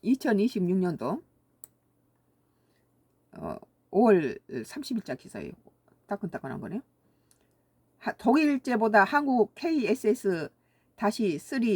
2026년도 5월 30일자 기사예요. 따끈따끈한 거네요. 독일제보다 한국 KSS-3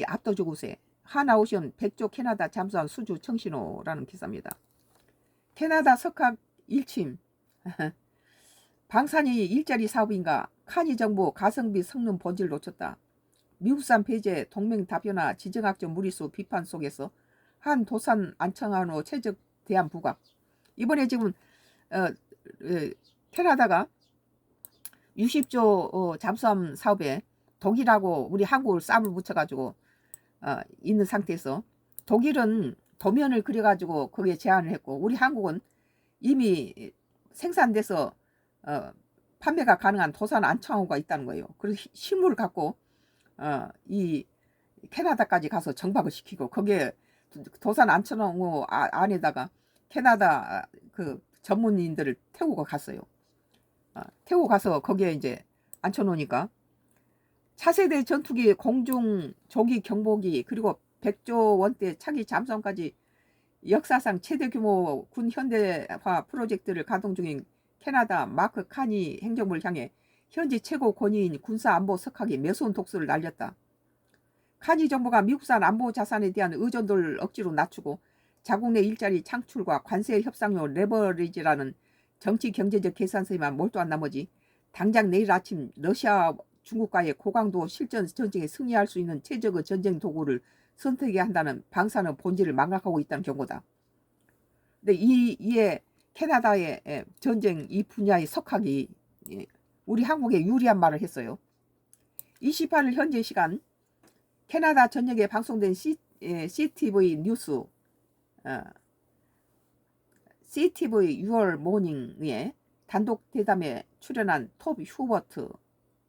압도적 우세. 하나오션 백조 캐나다 잠수함 수주 청신호라는 기사입니다. 캐나다 석학 일침. 방산이 일자리 사업인가? 카니 정부 가성비 성능 본질 놓쳤다. 미국산 폐재 동맹 다변화 지정학적 무리수 비판 속에서 한 도산 안청한호 최적 대안 부각. 이번에 지금 캐나다가 60조 잠수함 사업에 독일하고 우리 한국을 쌈을 붙여가지고 있는 상태에서 독일은 도면을 그려가지고 거기에 제안을 했고 우리 한국은 이미 생산돼서 판매가 가능한 도산 안창호가 있다는 거예요. 그래서 실물을 갖고 이 캐나다까지 가서 정박을 시키고 거기에 도산 안창호 안에다가 캐나다 그 전문인들을 태우고 갔어요. 태우고 가서 거기에 이제 앉혀놓으니까 차세대 전투기 공중 조기 경보기 그리고 100조 원대 차기 잠수함까지 역사상 최대 규모 군 현대화 프로젝트를 가동 중인 캐나다 마크 카니 행정부를 향해 현지 최고 권위인 군사안보 석학이 매서운 독수를 날렸다. 카니 정부가 미국산 안보 자산에 대한 의존도를 억지로 낮추고 자국 내 일자리 창출과 관세 협상료 레버리지라는 정치 경제적 계산서에만 몰두한 나머지 당장 내일 아침 러시아 중국과의 고강도 실전 전쟁에 승리할 수 있는 최적의 전쟁 도구를 선택해야 한다는 방사능 본질을 망각하고 있다는 경고다. 근데 이에 캐나다의 전쟁 이 분야의 석학이 우리 한국에 유리한 말을 했어요. 28일 현재 시간 캐나다 전역에 방송된 CTV 뉴스 CTV 6월 모닝에 단독 대담에 출연한 톱 휴버트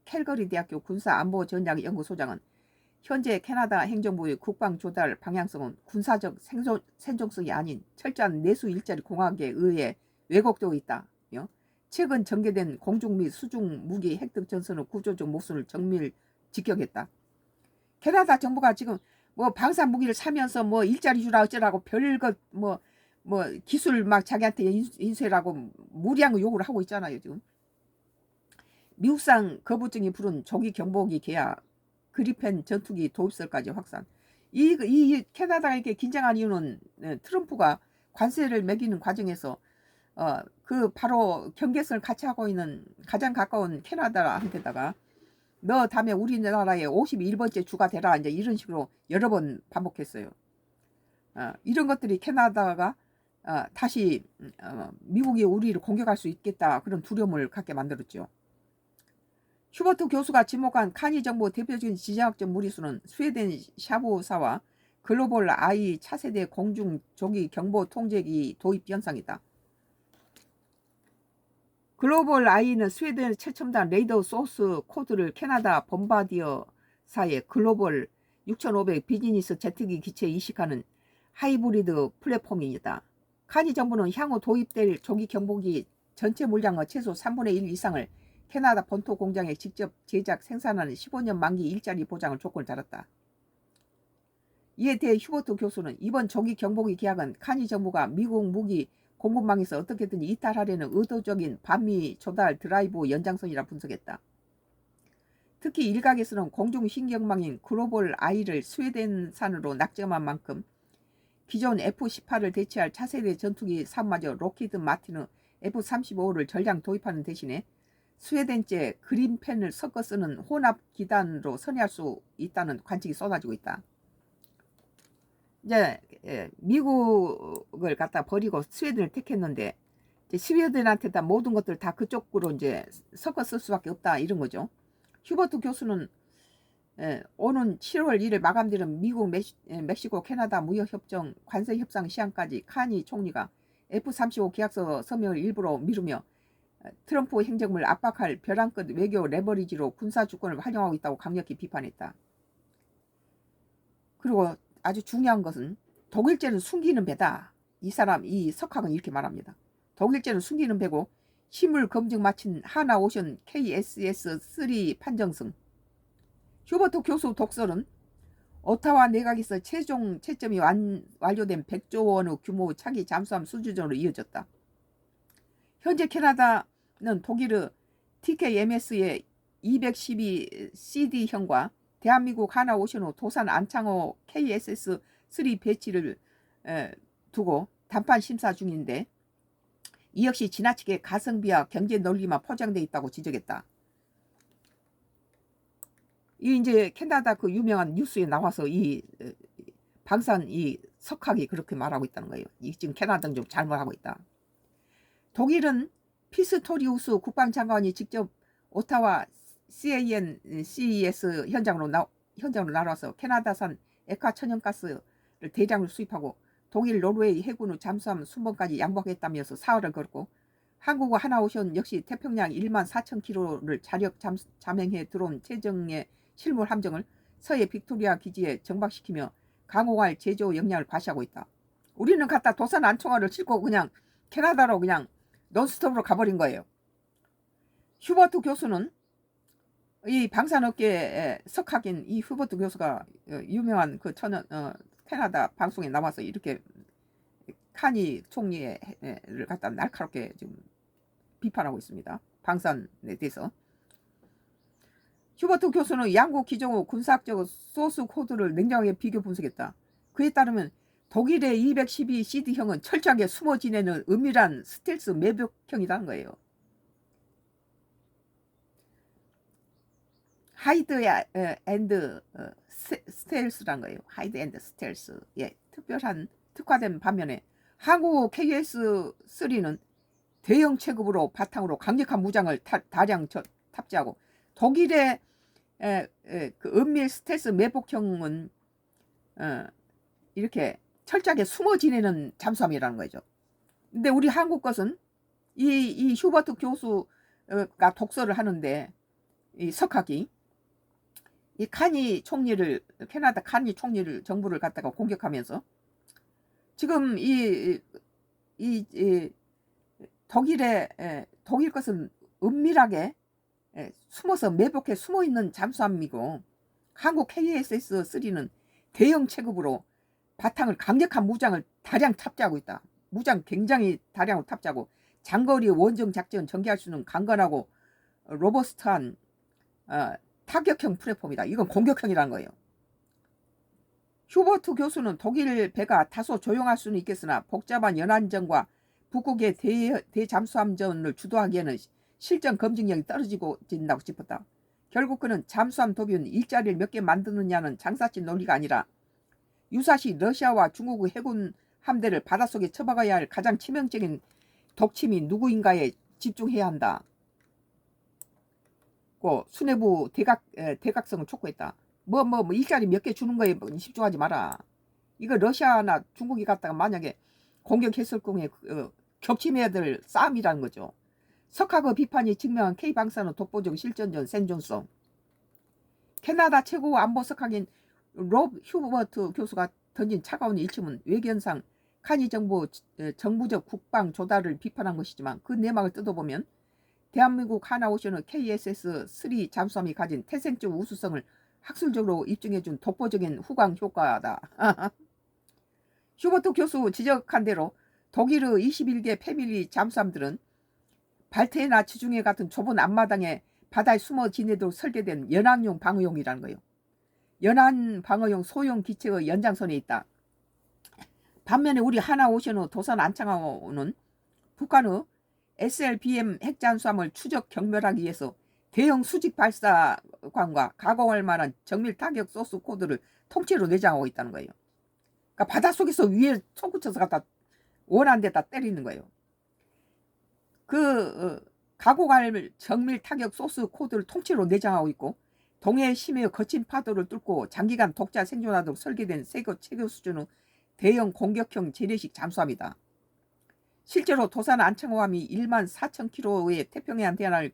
캘거리 대학교 군사안보전략연구소장은 현재 캐나다 행정부의 국방 조달 방향성은 군사적 생존성이 아닌 철저한 내수 일자리 공학에 의해 왜곡되어 있다. 최근 전개된 공중 및 수중 무기 획득 전선의 구조적 모순을 정밀 직격했다. 캐나다 정부가 지금 뭐 방산 무기를 사면서 뭐 일자리 주라 어쩌라고 별것 뭐 기술 막 자기한테 인수해라고 무리한 욕을 하고 있잖아요. 지금 미국산 거부증이 부른 조기 경보기 계약 그리펜 전투기 도입설까지 확산. 이 캐나다가 이렇게 긴장한 이유는 트럼프가 관세를 매기는 과정에서 그 바로 경계선을 같이 하고 있는 가장 가까운 캐나다한테다가 너 다음에 우리나라의 51번째 주가 되라 이제 이런 식으로 여러 번 반복했어요. 이런 것들이 캐나다가 다시 미국이 우리를 공격할 수 있겠다 그런 두려움을 갖게 만들었죠. 휴버트 교수가 지목한 카니 정부 대표적인 지정학적 무리수는 스웨덴 샤브사와 글로벌 아이 차세대 공중 조기 경보 통제기 도입 현상이다. 글로벌 아이는 스웨덴 최첨단 레이더 소스 코드를 캐나다 범바디어사의 글로벌 6500 비즈니스 제트기 기체에 이식하는 하이브리드 플랫폼입니다. 카니 정부는 향후 도입될 조기 경보기 전체 물량의 최소 3분의 1 이상을 캐나다 본토 공장에 직접 제작 생산하는 15년 만기 일자리 보장을 조건을 달았다. 이에 대해 휴버트 교수는 이번 조기 경보기 계약은 카니 정부가 미국 무기 공급망에서 어떻게든 이탈하려는 의도적인 반미 조달 드라이브 연장선이라 분석했다. 특히 일각에서는 공중 신경망인 글로벌 아이를 스웨덴산으로 낙점한 만큼 기존 F-18을 대체할 차세대 전투기 사업마저 로키드 마틴의 F-35를 전량 도입하는 대신에 스웨덴제 그린펜을 섞어 쓰는 혼합 기단으로 선회할 수 있다는 관측이 쏟아지고 있다. 이제 미국을 갖다 버리고 스웨덴을 택했는데 이제 스웨덴한테다 모든 것들 다 그쪽으로 이제 섞어 쓸 수밖에 없다 이런 거죠. 휴버트 교수는 오는 7월 1일 마감되는 미국 멕시코 캐나다 무역협정 관세협상 시한까지 카니 총리가 F-35 계약서 서명을 일부러 미루며 트럼프 행정부를 압박할 벼랑 끝 외교 레버리지로 군사 주권을 활용하고 있다고 강력히 비판했다. 그리고 아주 중요한 것은 독일제는 숨기는 배다. 이 석학은 이렇게 말합니다. 독일제는 숨기는 배고 힘을 검증 마친 하나오션 KSS-3 판정승. 휴버트 교수 독설은 오타와 내각에서 최종 채점이 완료된 100조 원의 규모 차기 잠수함 수주전으로 이어졌다. 현재 캐나다는 독일의 TKMS의 212CD형과 대한민국 하나오션호 도산 안창호 KSS-3 배치를 두고 단판 심사 중인데, 이 역시 지나치게 가성비와 경제 논리만 포장되어 있다고 지적했다. 이 이제 캐나다 그 유명한 뉴스에 나와서 이 방산 이 석학이 그렇게 말하고 있다는 거예요. 이 지금 캐나다는 좀 잘못하고 있다. 독일은 피스토리우스 국방장관이 직접 오타와 CAN-CES 현장으로 날아와서 캐나다산 액화 천연가스를 대량으로 수입하고 독일 노르웨이 해군의 잠수함 순번까지 양보했다면서 사활을 걸고, 한국과 하나오션 역시 태평양 1만 4천 킬로를 자력 잠행해 들어온 최정의 실물 함정을 서해 빅토리아 기지에 정박시키며 강호할 제조 역량을 과시하고 있다. 우리는 갖다 도산 안총알을 싣고 그냥 캐나다로 그냥 논스톱으로 가버린 거예요. 휴버트 교수는 이 방산업계 석학인 이 휴버트 교수가 유명한 그 캐나다 방송에 나와서 이렇게 카니 총리를 갖다 날카롭게 지금 비판하고 있습니다. 방산에 대해서. 휴버트 교수는 양국 기종의 군사학적 소스 코드를 냉정하게 비교 분석했다. 그에 따르면 독일의 212CD형은 철저하게 숨어 지내는 은밀한 스텔스 매복형이라는 거예요. 하이드 앤드 스텔스란 거예요. 하이드 앤드 스텔스. 예, 특화된 반면에 한국 KS-3는 대형 체급으로 바탕으로 강력한 무장을 다량 탑재하고, 독일의 그 은밀 스텔스 매복형은 이렇게 철저하게 숨어 지내는 잠수함이라는 거죠. 근데 우리 한국 것은 이 휴버트 교수가 독서를 하는데, 이 석학이 이 캐나다 카니 총리를 정부를 갖다가 공격하면서 지금 독일 것은 은밀하게 숨어서 매복해 숨어있는 잠수함이고, 한국 KSS-3는 대형 체급으로 바탕을 강력한 무장을 다량 탑재하고 있다. 무장 굉장히 다량으로 탑재하고 장거리 원정 작전 전개할 수 있는 강건하고 로버스트한 타격형 플랫폼이다. 이건 공격형이라는 거예요. 휴버트 교수는 독일 배가 다소 조용할 수는 있겠으나 복잡한 연안전과 북극의 대잠수함전을 주도하기에는 실전 검증력이 떨어진다고 짚었다. 결국 그는 잠수함 도비는 일자리를 몇 개 만드느냐는 장사치 논리가 아니라 유사시 러시아와 중국의 해군 함대를 바닷속에 처박아야 할 가장 치명적인 독침이 누구인가에 집중해야 한다. 수뇌부 대각성을 촉구했다. 일자리 몇 개 주는 거에 집중하지 마라. 이거 러시아나 중국이 갖다가 만약에 공격했을 경우에 겹침해야 될 싸움이라는 거죠. 석학의 비판이 증명한 K방산의 독보적 실전전 생존성. 캐나다 최고 안보 석학인 롭 휴버트 교수가 던진 차가운 일침은 외견상 카니 정부적 국방 조달을 비판한 것이지만, 그 내막을 뜯어보면 대한민국 하나오션의 KSS-3 잠수함이 가진 태생적 우수성을 학술적으로 입증해준 독보적인 후광 효과다. 휴버트 교수 지적한 대로 독일의 21개 패밀리 잠수함들은 발트해나 지중해 같은 좁은 앞마당에 바다에 숨어 지내도록 설계된 연안용 방어용이라는 거예요. 연안 방어용 소형 기체의 연장선에 있다. 반면에 우리 하나오션의 도산 안창호는 북한의 SLBM 핵잠수함을 추적 경멸하기 위해서 대형 수직 발사관과 가공할 만한 정밀 타격 소스 코드를 통째로 내장하고 있다는 거예요. 그러니까 바닷속에서 위에 솟구쳐서 갖다 원하는 데다 때리는 거예요. 가공할 정밀 타격 소스 코드를 통째로 내장하고 있고, 동해 심해의 거친 파도를 뚫고 장기간 독자 생존하도록 설계된 세계 최고 수준의 대형 공격형 재래식 잠수함이다. 실제로 도산 안창호함이 1만 4천 킬로의 태평양 대한을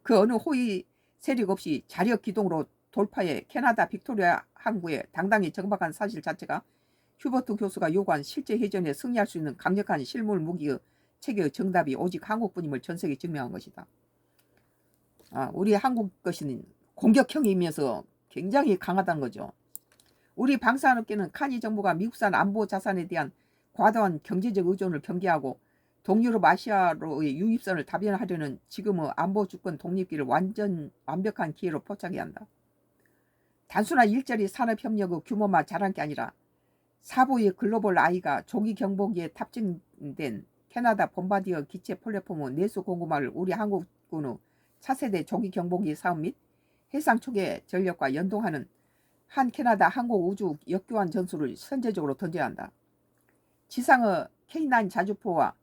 그 어느 호위 세력 없이 자력 기동으로 돌파해 캐나다 빅토리아 항구에 당당히 정박한 사실 자체가 휴버트 교수가 요구한 실제 해전에 승리할 수 있는 강력한 실물 무기의 체계의 정답이 오직 한국뿐임을 전세계에 증명한 것이다. 우리 한국 것은 공격형이면서 굉장히 강하다는 거죠. 우리 방산업계는 칸이 정부가 미국산 안보 자산에 대한 과도한 경제적 의존을 경계하고 동유럽 아시아로의 유입선을 다변하려는 지금의 안보 주권 독립기를 완벽한 기회로 포착해야 한다. 단순한 일자리 산업협력의 규모만 자란 게 아니라 사보의 글로벌 아이가 조기 경보기에 탑승된 캐나다 bombardier 기체 플랫폼의 내수 공급망을 우리 한국군의 차세대 조기 경보기 사업 및 해상 초계 전력과 연동하는 한 캐나다 항공 우주 역교환 전술을 선제적으로 던져야 한다. 지상의 K9 자주포와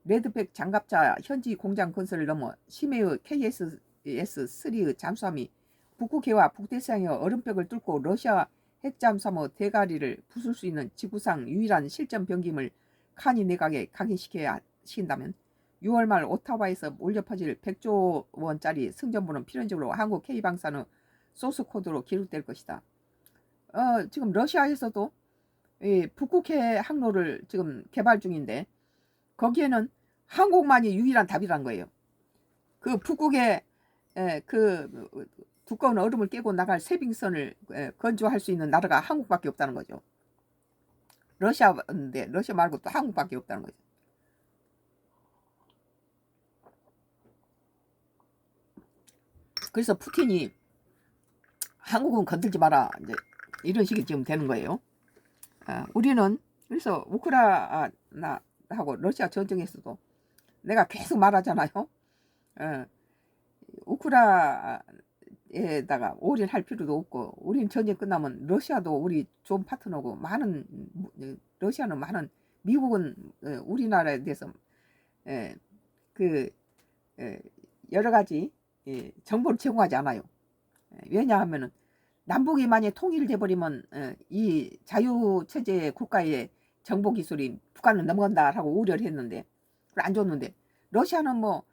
레드백 장갑차 현지 공장 건설을 넘어 심해의 KSS-3의 잠수함이 북극해와 북대서양의 얼음벽을 뚫고 러시아 핵잠수함의 대가리를 부술 수 있는 지구상 유일한 실전 병기임을 칸이 내각에 각인시켜야 시킨다면 6월 말 오타와에서 몰려 퍼질 100조 원짜리 승전보는 필연적으로 한국 K방산의 소스 코드로 기록될 것이다. 지금 러시아에서도 북극해 항로를 지금 개발 중인데 거기에는 한국만이 유일한 답이란 거예요. 그 북극에 그 두꺼운 얼음을 깨고 나갈 세빙선을 건조할 수 있는 나라가 한국밖에 없다는 거죠. 러시아인데 러시아 말고 또 한국밖에 없다는 거죠. 그래서 푸틴이 한국은 건들지 마라 이제 이런 식이 지금 되는 거예요. 우리는 그래서 우크라이나하고 러시아 전쟁에서도 내가 계속 말하잖아요. 우크라이나에다가 올인할 필요도 없고 우린 전쟁 끝나면 러시아도 우리 좋은 파트너고 러시아는 많은 미국은 우리나라에 대해서 여러 가지 정보를 제공하지 않아요. 왜냐하면은 남북이 만약 통일돼 버리면 이 자유체제 국가의 정보 기술이 북한을 넘어간다라고 우려를 했는데 안 줬는데 러시아는 뭐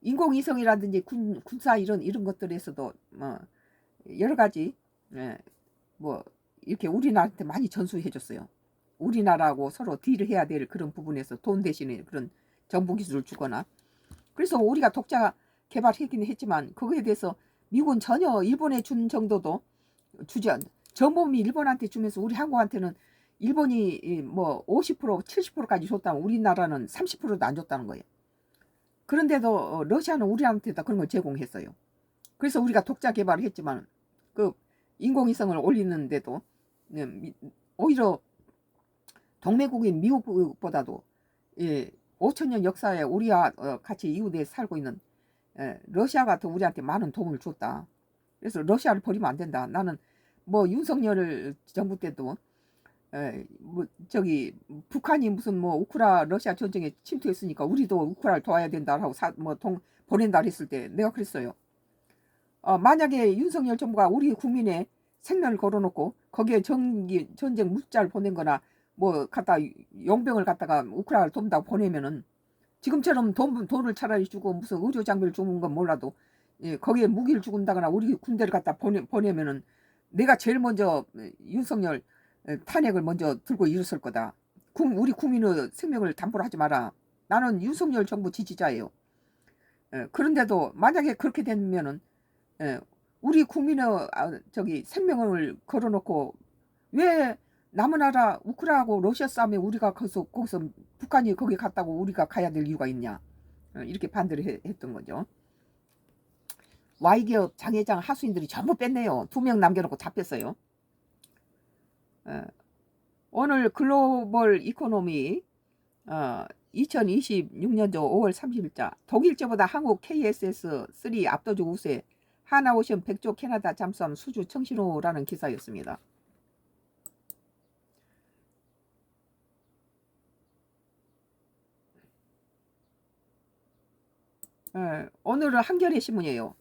인공위성이라든지 군사 이런 것들에서도 뭐 여러 가지 뭐 이렇게 우리나라한테 많이 전수해 줬어요. 우리나라하고 서로 딜을 해야 될 그런 부분에서 돈 대신에 그런 정보 기술을 주거나 그래서 우리가 독자 개발하긴 했지만 그거에 대해서 미국은 전혀 일본에 준 정도도 주지 않. 정보미 일본한테 주면서 우리 한국한테는 일본이 뭐 50% 70%까지 줬다면 우리나라는 30%도 안 줬다는 거예요. 그런데도 러시아는 우리한테다 그런 걸 제공했어요. 그래서 우리가 독자 개발을 했지만 그 인공위성을 올리는데도 오히려 동맹국인 미국보다도 5천년 역사에 우리와 같이 이웃에 살고 있는 러시아가 더 우리한테 많은 도움을 줬다. 그래서 러시아를 버리면 안 된다. 나는 뭐 윤석열 정부 때도 뭐 저기 북한이 무슨 뭐 우크라 러시아 전쟁에 침투했으니까 우리도 우크라를 도와야 된다라고 보낸다 했을 때 내가 그랬어요. 만약에 윤석열 정부가 우리 국민의 생명을 걸어놓고 거기에 전쟁 물자를 보낸거나 뭐 갖다 용병을 갖다가 우크라를 돕는다고 보내면은 지금처럼 돈을 차라리 주고 무슨 의료 장비를 주는 건 몰라도 거기에 무기를 주군다거나 우리 군대를 갖다 보내면은 내가 제일 먼저 윤석열 탄핵을 먼저 들고 일었을 거다. 우리 국민의 생명을 담보로 하지 마라. 나는 윤석열 정부 지지자예요. 그런데도 만약에 그렇게 되면은 우리 국민의 생명을 걸어놓고 왜 남은 나라 우크라하고 러시아 싸움에 우리가 거기서 북한이 거기 갔다고 우리가 가야 될 이유가 있냐. 이렇게 반대를 했던 거죠. Y기업 장회장 하수인들이 전부 뺐네요. 2명 남겨놓고 다 뺐어요. 오늘 글로벌 이코노미 2026년도 5월 30일자 독일제보다 한국 KSS-3 압도적 우세 하나오션 100조 캐나다 잠수함 수주 청신호라는 기사였습니다. 오늘은 한겨레 신문이에요.